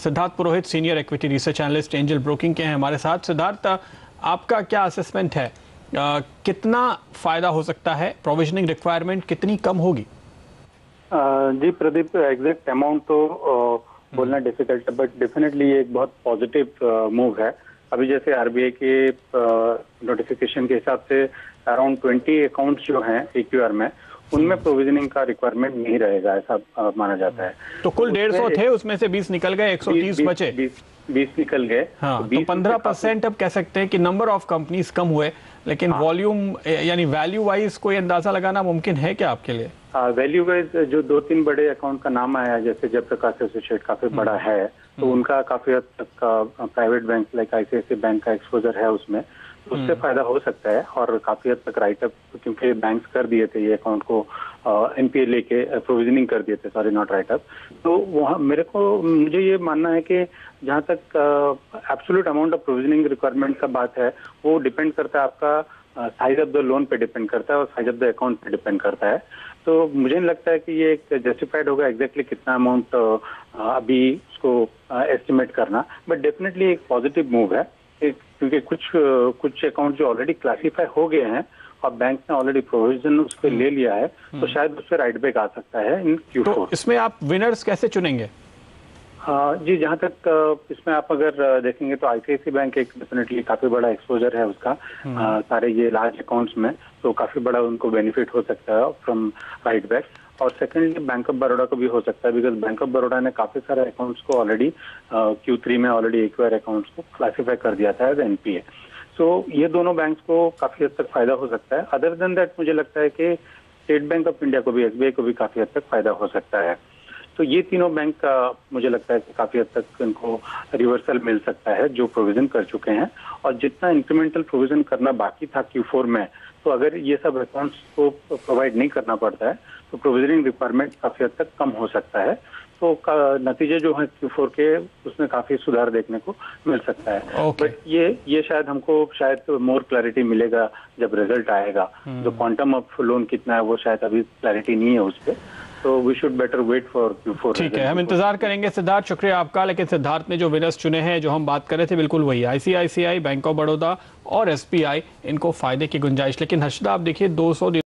Siddharth Purohit, senior equity research analyst Angel Broking के हैं हमारे साथ। सिद्धार्थ, आपका क्या असेसमेंट है, कितना फायदा हो सकता है, प्रोविजनिंग रिक्वायरमेंट कितनी कम होगी? जी प्रदीप, एग्जैक्ट अमाउंट तो बोलना डिफिकल्ट है, बट डेफिनेटली ये एक बहुत पॉजिटिव मूव है। अभी जैसे आरबीआई के नोटिफिकेशन के हिसाब से अराउंड 20 अकाउंट्स जो हैं AQR में, उनमें प्रोविजनिंग का रिक्वायरमेंट नहीं रहेगा, ऐसा माना जाता है। तो कुल 150 थे, उसमें से 20 निकल गए, 130 बचे। 20 निकल गए। हाँ, तो 15% अब कह सकते हैं कि नंबर ऑफ कंपनीज कम हुए, लेकिन वॉल्यूम यानी वैल्यू वाइज कोई अंदाजा लगाना मुमकिन है क्या आपके लिए? वैल्यू वाइज जो 2-3 बड़े अकाउंट का नाम आया, जैसे जयप्रकाश एसोसिएट काफी बड़ा है, तो उनका काफी हद तक private bank like ICICI bank का एक्सपोजर है उसमें, उससे फायदा हो सकता है। और काफी हद तक राइटअप, क्योंकि बैंक्स कर दिए थे ये अकाउंट को NPA लेके प्रोविजनिंग कर दिए थे, सॉरी नॉट राइटअप। तो वहाँ मुझे ये मानना है कि जहाँ तक absolute amount of provisioning requirement का बात है, वो डिपेंड करता है आपका साइज ऑफ द लोन पे डिपेंड करता है और साइज ऑफ द अकाउंट पे डिपेंड करता है। तो मुझे नहीं लगता है कि ये एक जस्टिफाइड होगा एग्जैक्टली कितना अमाउंट अभी उसको एस्टिमेट करना, बट डेफिनेटली एक पॉजिटिव मूव है, क्योंकि कुछ अकाउंट जो ऑलरेडी क्लासीफाई हो गए हैं और बैंक ने ऑलरेडी प्रोविजन उस पर ले लिया है, तो शायद उस पर राइट बैक आ सकता है इन Q4। तो इसमें आप विनर्स कैसे चुनेंगे? जी, जहाँ तक इसमें आप अगर देखेंगे तो ICICI बैंक एक डेफिनेटली काफी बड़ा एक्सपोजर है उसका सारे ये लार्ज अकाउंट्स में, तो काफी बड़ा उनको बेनिफिट हो सकता है फ्रॉम राइट बैक। और सेकेंडली बैंक ऑफ बड़ौदा को भी हो सकता है, बिकॉज बैंक ऑफ बड़ौदा ने काफी सारे अकाउंट्स को ऑलरेडी Q3 में ऑलरेडी AQR अकाउंट्स को क्लासीफाई कर दिया था एज NPA। सो ये दोनों बैंक्स को काफी हद तक फायदा हो सकता है। अदर देन दैट मुझे लगता है कि स्टेट बैंक ऑफ इंडिया को भी, SBI को भी काफी हद तक फायदा हो सकता है। तो ये तीनों बैंक का मुझे लगता है कि काफी हद तक इनको रिवर्सल मिल सकता है जो प्रोविजन कर चुके हैं, और जितना इंक्रीमेंटल प्रोविजन करना बाकी था Q4 में, तो अगर ये सब अकाउंट्स को प्रोवाइड नहीं करना पड़ता है तो प्रोविजनिंग रिक्वायरमेंट काफी हद तक कम हो सकता है। तो नतीजे जो है Q4 के, उसमें काफी सुधार देखने को मिल सकता है। बट ये शायद हमको मोर क्लैरिटी मिलेगा जब रिजल्ट आएगा। जो क्वांटम ऑफ लोन कितना है वो शायद अभी क्लैरिटी नहीं है उस पर, तो we should better wait for Q4। ठीक है, हम इंतजार करेंगे। सिद्धार्थ, शुक्रिया आपका। लेकिन सिद्धार्थ ने जो विनर्स चुने हैं, जो हम बात कर रहे थे, बिल्कुल वही ICICI, बैंक ऑफ बड़ौदा और SBI, इनको फायदे की गुंजाइश। लेकिन हर्षदा, आप देखिए 200